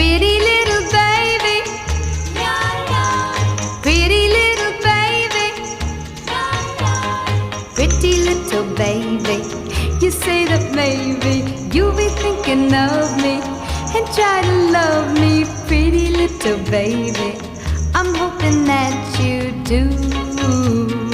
Pretty little baby, pretty little baby, pretty little baby. You say that maybe you'll be thinking of me and try to love me, pretty little baby. I'm hoping that you do.